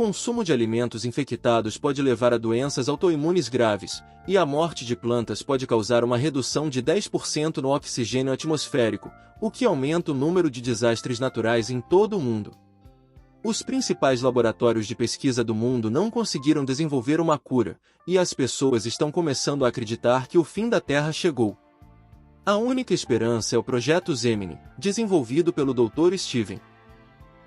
consumo de alimentos infectados pode levar a doenças autoimunes graves, e a morte de plantas pode causar uma redução de 10% no oxigênio atmosférico, o que aumenta o número de desastres naturais em todo o mundo. Os principais laboratórios de pesquisa do mundo não conseguiram desenvolver uma cura, e as pessoas estão começando a acreditar que o fim da Terra chegou. A única esperança é o Projeto Gemini, desenvolvido pelo Dr. Steven.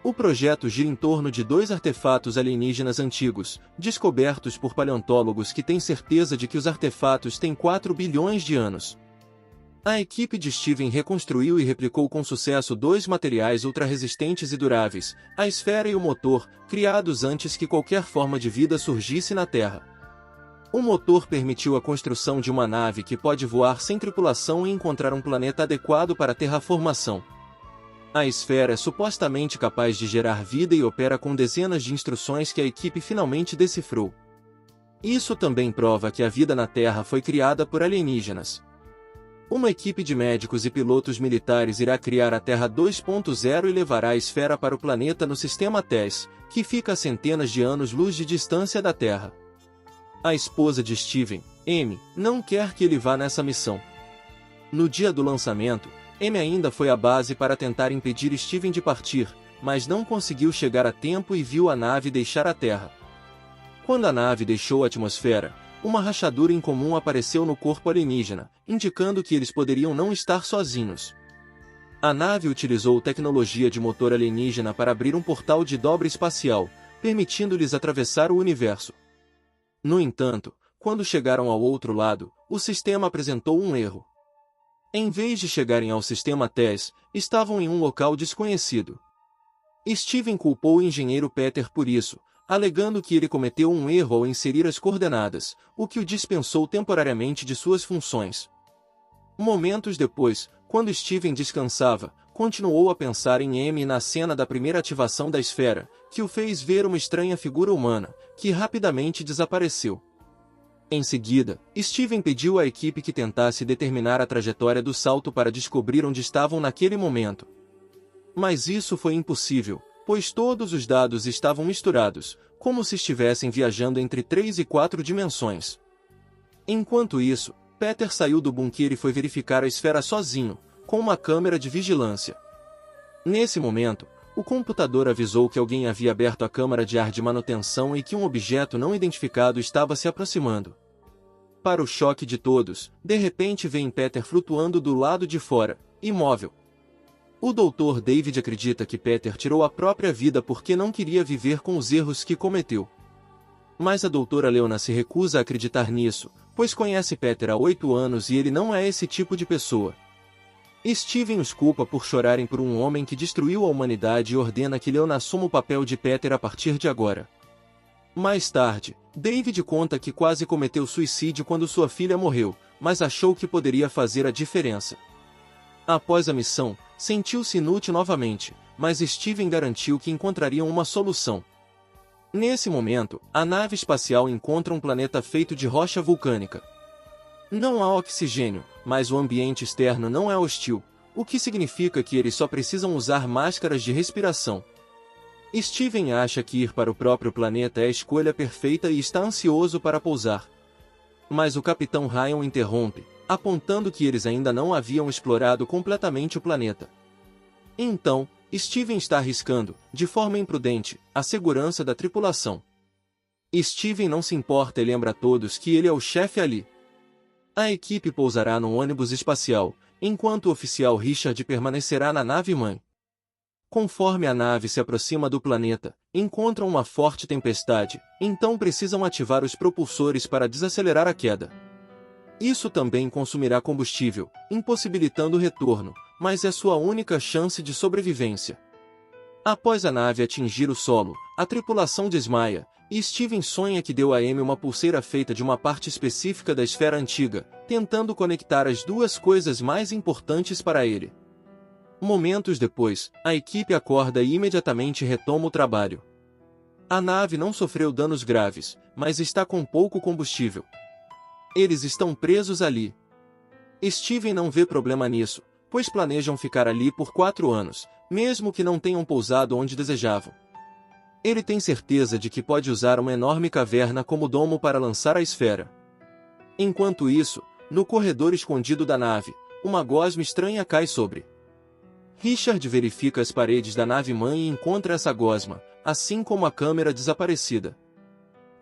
O projeto gira em torno de 2 artefatos alienígenas antigos, descobertos por paleontólogos que têm certeza de que os artefatos têm 4 bilhões de anos. A equipe de Steven reconstruiu e replicou com sucesso 2 materiais ultra-resistentes e duráveis, a esfera e o motor, criados antes que qualquer forma de vida surgisse na Terra. O motor permitiu a construção de uma nave que pode voar sem tripulação e encontrar um planeta adequado para a terraformação. A esfera é supostamente capaz de gerar vida e opera com dezenas de instruções que a equipe finalmente decifrou. Isso também prova que a vida na Terra foi criada por alienígenas. Uma equipe de médicos e pilotos militares irá criar a Terra 2.0 e levará a esfera para o planeta no sistema TESS, que fica a centenas de anos-luz de distância da Terra. A esposa de Steven, Amy, não quer que ele vá nessa missão. No dia do lançamento, Amy ainda foi à base para tentar impedir Steven de partir, mas não conseguiu chegar a tempo e viu a nave deixar a Terra. Quando a nave deixou a atmosfera, uma rachadura incomum apareceu no corpo alienígena, indicando que eles poderiam não estar sozinhos. A nave utilizou tecnologia de motor alienígena para abrir um portal de dobra espacial, permitindo-lhes atravessar o universo. No entanto, quando chegaram ao outro lado, o sistema apresentou um erro. Em vez de chegarem ao sistema TESS, estavam em um local desconhecido. Steven culpou o engenheiro Peter por isso, alegando que ele cometeu um erro ao inserir as coordenadas, o que o dispensou temporariamente de suas funções. Momentos depois, quando Steven descansava, continuou a pensar em Amy e na cena da primeira ativação da esfera, que o fez ver uma estranha figura humana, que rapidamente desapareceu. Em seguida, Steven pediu à equipe que tentasse determinar a trajetória do salto para descobrir onde estavam naquele momento. Mas isso foi impossível, pois todos os dados estavam misturados, como se estivessem viajando entre 3 e 4 dimensões. Enquanto isso, Peter saiu do bunker e foi verificar a esfera sozinho, com uma câmera de vigilância. Nesse momento, o computador avisou que alguém havia aberto a câmara de ar de manutenção e que um objeto não identificado estava se aproximando. Para o choque de todos, de repente veem Peter flutuando do lado de fora, imóvel. O Dr. David acredita que Peter tirou a própria vida porque não queria viver com os erros que cometeu. Mas a Dra. Leona se recusa a acreditar nisso, pois conhece Peter há 8 anos e ele não é esse tipo de pessoa. Steven os culpa por chorarem por um homem que destruiu a humanidade e ordena que Leona assuma o papel de Peter a partir de agora. Mais tarde, David conta que quase cometeu suicídio quando sua filha morreu, mas achou que poderia fazer a diferença. Após a missão, sentiu-se inútil novamente, mas Steven garantiu que encontrariam uma solução. Nesse momento, a nave espacial encontra um planeta feito de rocha vulcânica. Não há oxigênio, mas o ambiente externo não é hostil, o que significa que eles só precisam usar máscaras de respiração. Steven acha que ir para o próprio planeta é a escolha perfeita e está ansioso para pousar. Mas o Capitão Ryan interrompe, apontando que eles ainda não haviam explorado completamente o planeta. Então, Steven está arriscando, de forma imprudente, a segurança da tripulação. Steven não se importa e lembra a todos que ele é o chefe ali. A equipe pousará no ônibus espacial, enquanto o oficial Richard permanecerá na nave-mãe. Conforme a nave se aproxima do planeta, encontram uma forte tempestade, então precisam ativar os propulsores para desacelerar a queda. Isso também consumirá combustível, impossibilitando o retorno, mas é sua única chance de sobrevivência. Após a nave atingir o solo, a tripulação desmaia, e Steven sonha que deu a Amy uma pulseira feita de uma parte específica da esfera antiga, tentando conectar as duas coisas mais importantes para ele. Momentos depois, a equipe acorda e imediatamente retoma o trabalho. A nave não sofreu danos graves, mas está com pouco combustível. Eles estão presos ali. Steven não vê problema nisso, pois planejam ficar ali por 4 anos, mesmo que não tenham pousado onde desejavam. Ele tem certeza de que pode usar uma enorme caverna como domo para lançar a esfera. Enquanto isso, no corredor escondido da nave, uma gosma estranha cai sobre. Richard verifica as paredes da nave-mãe e encontra essa gosma, assim como a câmera desaparecida.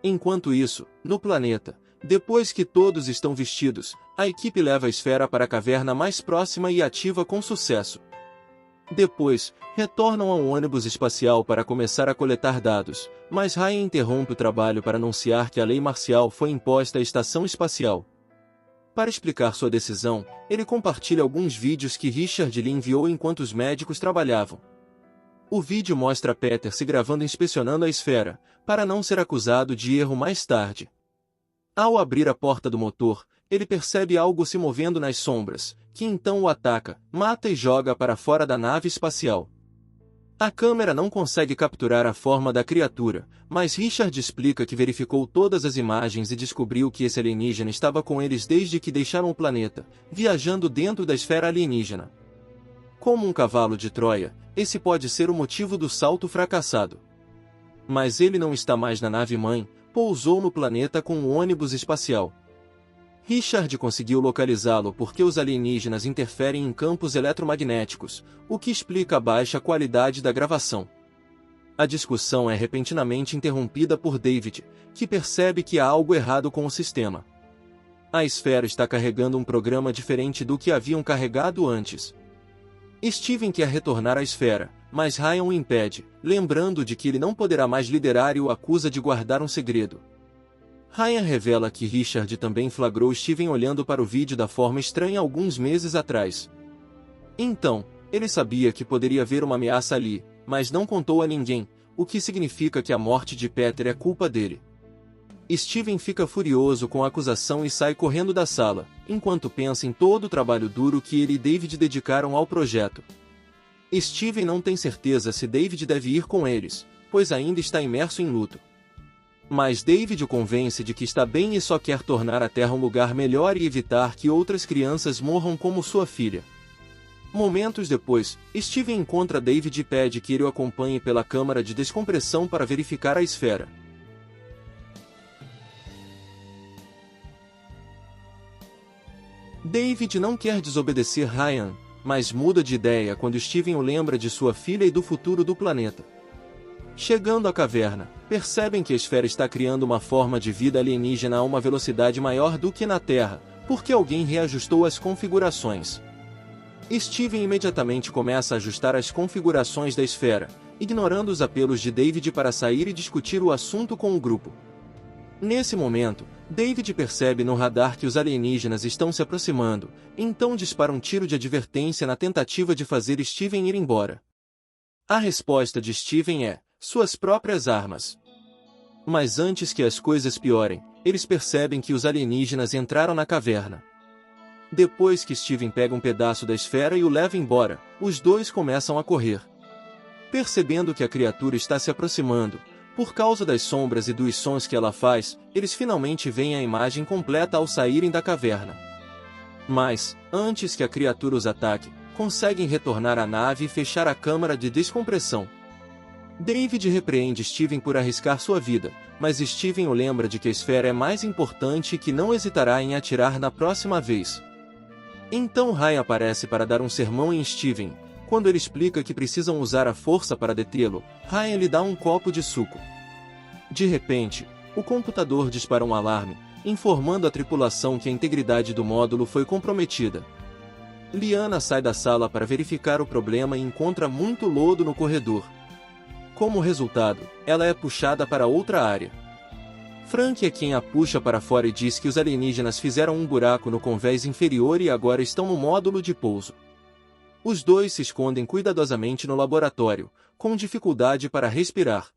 Enquanto isso, no planeta, depois que todos estão vestidos, a equipe leva a esfera para a caverna mais próxima e ativa com sucesso. Depois, retornam ao ônibus espacial para começar a coletar dados, mas Ryan interrompe o trabalho para anunciar que a lei marcial foi imposta à estação espacial. Para explicar sua decisão, ele compartilha alguns vídeos que Richard lhe enviou enquanto os médicos trabalhavam. O vídeo mostra Peter se gravando inspecionando a esfera, para não ser acusado de erro mais tarde. Ao abrir a porta do motor, ele percebe algo se movendo nas sombras, que então o ataca, mata e joga para fora da nave espacial. A câmera não consegue capturar a forma da criatura, mas Richard explica que verificou todas as imagens e descobriu que esse alienígena estava com eles desde que deixaram o planeta, viajando dentro da esfera alienígena. Como um cavalo de Troia, esse pode ser o motivo do salto fracassado. Mas ele não está mais na nave-mãe, pousou no planeta com um ônibus espacial. Richard conseguiu localizá-lo porque os alienígenas interferem em campos eletromagnéticos, o que explica a baixa qualidade da gravação. A discussão é repentinamente interrompida por David, que percebe que há algo errado com o sistema. A esfera está carregando um programa diferente do que haviam carregado antes. Steven quer retornar à esfera, mas Ryan o impede, lembrando de que ele não poderá mais liderar e o acusa de guardar um segredo. Ryan revela que Richard também flagrou Steven olhando para o vídeo da forma estranha alguns meses atrás. Então, ele sabia que poderia haver uma ameaça ali, mas não contou a ninguém, o que significa que a morte de Peter é culpa dele. Steven fica furioso com a acusação e sai correndo da sala, enquanto pensa em todo o trabalho duro que ele e David dedicaram ao projeto. Steven não tem certeza se David deve ir com eles, pois ainda está imerso em luto. Mas David o convence de que está bem e só quer tornar a Terra um lugar melhor e evitar que outras crianças morram como sua filha. Momentos depois, Steven encontra David e pede que ele o acompanhe pela câmara de descompressão para verificar a esfera. David não quer desobedecer Ryan, mas muda de ideia quando Steven o lembra de sua filha e do futuro do planeta. Chegando à caverna, percebem que a esfera está criando uma forma de vida alienígena a uma velocidade maior do que na Terra, porque alguém reajustou as configurações. Steven imediatamente começa a ajustar as configurações da esfera, ignorando os apelos de David para sair e discutir o assunto com o grupo. Nesse momento, David percebe no radar que os alienígenas estão se aproximando, então dispara um tiro de advertência na tentativa de fazer Steven ir embora. A resposta de Steven é: suas próprias armas. Mas antes que as coisas piorem, eles percebem que os alienígenas entraram na caverna. Depois que Steven pega um pedaço da esfera e o leva embora, os dois começam a correr. Percebendo que a criatura está se aproximando, por causa das sombras e dos sons que ela faz, eles finalmente veem a imagem completa ao saírem da caverna. Mas, antes que a criatura os ataque, conseguem retornar à nave e fechar a câmara de descompressão. David repreende Steven por arriscar sua vida, mas Steven o lembra de que a esfera é mais importante e que não hesitará em atirar na próxima vez. Então Ryan aparece para dar um sermão em Steven. Quando ele explica que precisam usar a força para detê-lo, Ryan lhe dá um copo de suco. De repente, o computador dispara um alarme, informando a tripulação que a integridade do módulo foi comprometida. Liana sai da sala para verificar o problema e encontra muito lodo no corredor. Como resultado, ela é puxada para outra área. Frank é quem a puxa para fora e diz que os alienígenas fizeram um buraco no convés inferior e agora estão no módulo de pouso. Os dois se escondem cuidadosamente no laboratório, com dificuldade para respirar.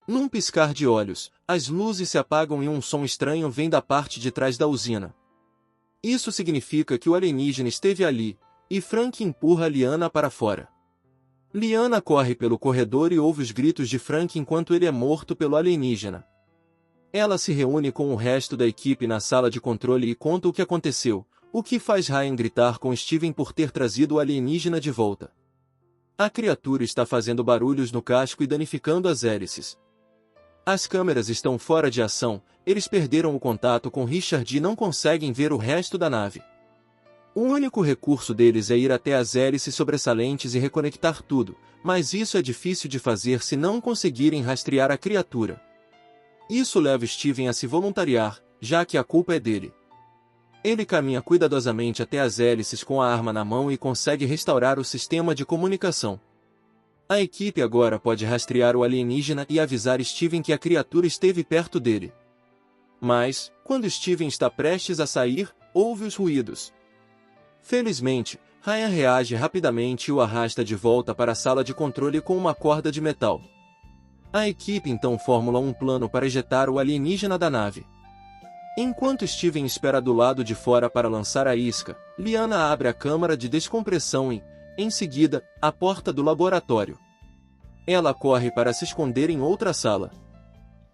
Num piscar de olhos, as luzes se apagam e um som estranho vem da parte de trás da usina. Isso significa que o alienígena esteve ali, e Frank empurra Liana para fora. Liana corre pelo corredor e ouve os gritos de Frank enquanto ele é morto pelo alienígena. Ela se reúne com o resto da equipe na sala de controle e conta o que aconteceu, o que faz Ryan gritar com Steven por ter trazido o alienígena de volta. A criatura está fazendo barulhos no casco e danificando as hélices. As câmeras estão fora de ação, eles perderam o contato com Richard e não conseguem ver o resto da nave. O único recurso deles é ir até as hélices sobressalentes e reconectar tudo, mas isso é difícil de fazer se não conseguirem rastrear a criatura. Isso leva Steven a se voluntariar, já que a culpa é dele. Ele caminha cuidadosamente até as hélices com a arma na mão e consegue restaurar o sistema de comunicação. A equipe agora pode rastrear o alienígena e avisar Steven que a criatura esteve perto dele. Mas, quando Steven está prestes a sair, ouve os ruídos. Felizmente, Ryan reage rapidamente e o arrasta de volta para a sala de controle com uma corda de metal. A equipe então formula um plano para ejetar o alienígena da nave. Enquanto Steven espera do lado de fora para lançar a isca, Liana abre a câmara de descompressão e, em seguida, a porta do laboratório. Ela corre para se esconder em outra sala.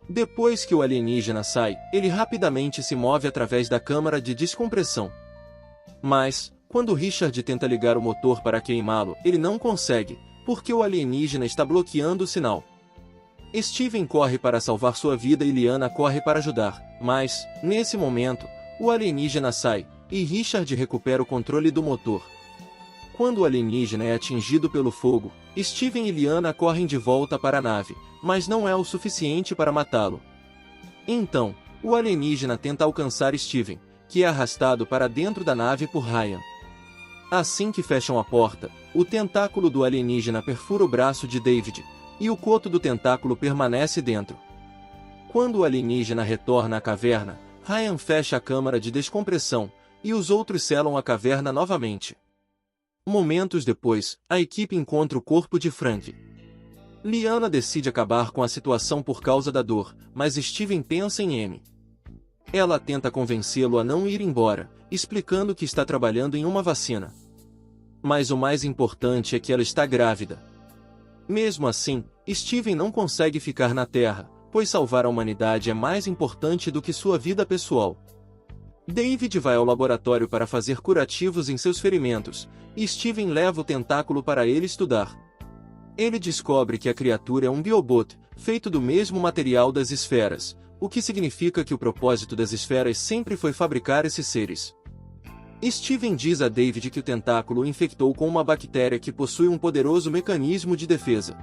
Depois que o alienígena sai, ele rapidamente se move através da câmara de descompressão. Mas, quando Richard tenta ligar o motor para queimá-lo, ele não consegue, porque o alienígena está bloqueando o sinal. Steven corre para salvar sua vida e Liana corre para ajudar, mas, nesse momento, o alienígena sai, e Richard recupera o controle do motor. Quando o alienígena é atingido pelo fogo, Steven e Liana correm de volta para a nave, mas não é o suficiente para matá-lo. Então, o alienígena tenta alcançar Steven, que é arrastado para dentro da nave por Ryan. Assim que fecham a porta, o tentáculo do alienígena perfura o braço de David, e o coto do tentáculo permanece dentro. Quando o alienígena retorna à caverna, Ryan fecha a câmara de descompressão, e os outros selam a caverna novamente. Momentos depois, a equipe encontra o corpo de Frank. Liana decide acabar com a situação por causa da dor, mas Steven pensa em Amy. Ela tenta convencê-lo a não ir embora, explicando que está trabalhando em uma vacina. Mas o mais importante é que ela está grávida. Mesmo assim, Steven não consegue ficar na Terra, pois salvar a humanidade é mais importante do que sua vida pessoal. David vai ao laboratório para fazer curativos em seus ferimentos, e Steven leva o tentáculo para ele estudar. Ele descobre que a criatura é um biobot, feito do mesmo material das esferas, o que significa que o propósito das esferas sempre foi fabricar esses seres. Steven diz a David que o tentáculo o infectou com uma bactéria que possui um poderoso mecanismo de defesa.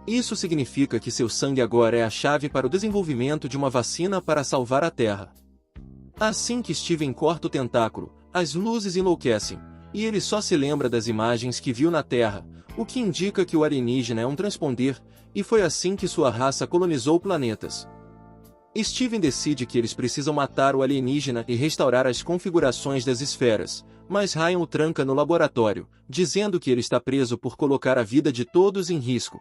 Isso significa que seu sangue agora é a chave para o desenvolvimento de uma vacina para salvar a Terra. Assim que Steven corta o tentáculo, as luzes enlouquecem, e ele só se lembra das imagens que viu na Terra, o que indica que o alienígena é um transponder, e foi assim que sua raça colonizou planetas. Steven decide que eles precisam matar o alienígena e restaurar as configurações das esferas, mas Ryan o tranca no laboratório, dizendo que ele está preso por colocar a vida de todos em risco.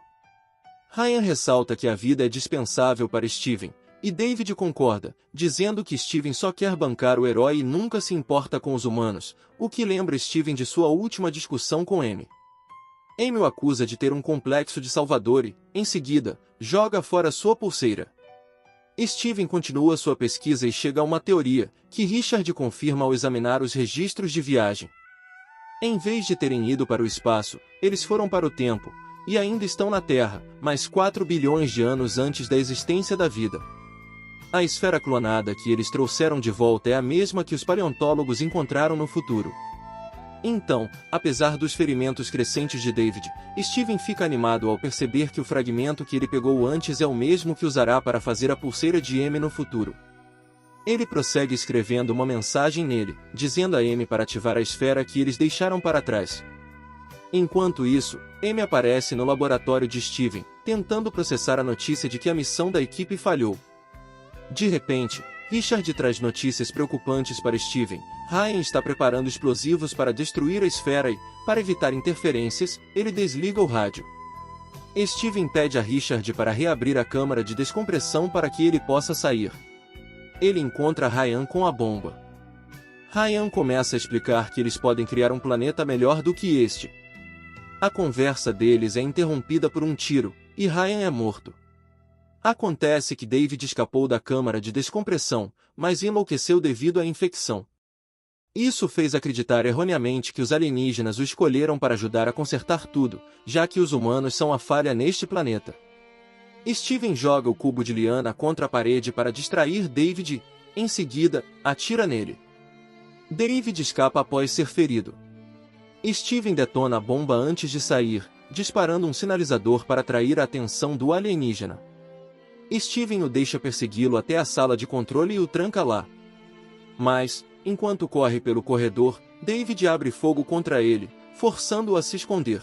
Ryan ressalta que a vida é dispensável para Steven, e David concorda, dizendo que Steven só quer bancar o herói e nunca se importa com os humanos, o que lembra Steven de sua última discussão com Amy. Amy o acusa de ter um complexo de Salvador e, em seguida, joga fora sua pulseira. Steven continua sua pesquisa e chega a uma teoria, que Richard confirma ao examinar os registros de viagem. Em vez de terem ido para o espaço, eles foram para o tempo, e ainda estão na Terra, mas 4 bilhões de anos antes da existência da vida. A esfera clonada que eles trouxeram de volta é a mesma que os paleontólogos encontraram no futuro. Então, apesar dos ferimentos crescentes de David, Steven fica animado ao perceber que o fragmento que ele pegou antes é o mesmo que usará para fazer a pulseira de Amy no futuro. Ele prossegue escrevendo uma mensagem nele, dizendo a Amy para ativar a esfera que eles deixaram para trás. Enquanto isso, Amy aparece no laboratório de Steven, tentando processar a notícia de que a missão da equipe falhou. De repente, Richard traz notícias preocupantes para Steven. Ryan está preparando explosivos para destruir a esfera e, para evitar interferências, ele desliga o rádio. Steven pede a Richard para reabrir a câmara de descompressão para que ele possa sair. Ele encontra Ryan com a bomba. Ryan começa a explicar que eles podem criar um planeta melhor do que este. A conversa deles é interrompida por um tiro, e Ryan é morto. Acontece que David escapou da câmara de descompressão, mas enlouqueceu devido à infecção. Isso fez acreditar erroneamente que os alienígenas o escolheram para ajudar a consertar tudo, já que os humanos são a falha neste planeta. Steven joga o cubo de liana contra a parede para distrair David e, em seguida, atira nele. David escapa após ser ferido. Steven detona a bomba antes de sair, disparando um sinalizador para atrair a atenção do alienígena. Steven o deixa persegui-lo até a sala de controle e o tranca lá. Mas, enquanto corre pelo corredor, David abre fogo contra ele, forçando-o a se esconder.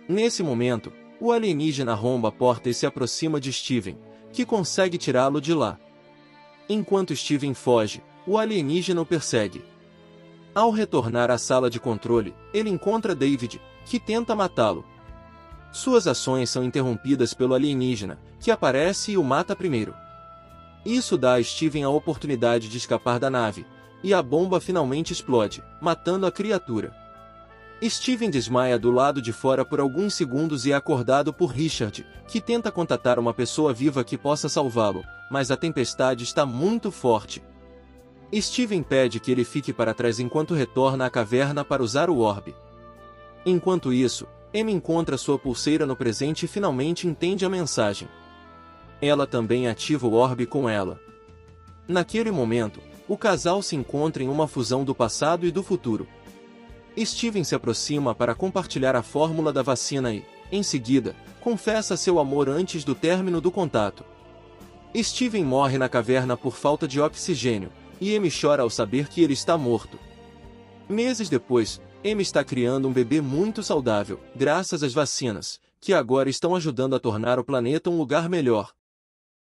Nesse momento, o alienígena arromba a porta e se aproxima de Steven, que consegue tirá-lo de lá. Enquanto Steven foge, o alienígena o persegue. Ao retornar à sala de controle, ele encontra David, que tenta matá-lo. Suas ações são interrompidas pelo alienígena, que aparece e o mata primeiro. Isso dá a Steven a oportunidade de escapar da nave, e a bomba finalmente explode, matando a criatura. Steven desmaia do lado de fora por alguns segundos e é acordado por Richard, que tenta contatar uma pessoa viva que possa salvá-lo, mas a tempestade está muito forte. Steven pede que ele fique para trás enquanto retorna à caverna para usar o orbe. Enquanto isso, Amy encontra sua pulseira no presente e finalmente entende a mensagem. Ela também ativa o orbe com ela. Naquele momento, o casal se encontra em uma fusão do passado e do futuro. Steven se aproxima para compartilhar a fórmula da vacina e, em seguida, confessa seu amor antes do término do contato. Steven morre na caverna por falta de oxigênio, e Amy chora ao saber que ele está morto. Meses depois, Amy está criando um bebê muito saudável, graças às vacinas, que agora estão ajudando a tornar o planeta um lugar melhor.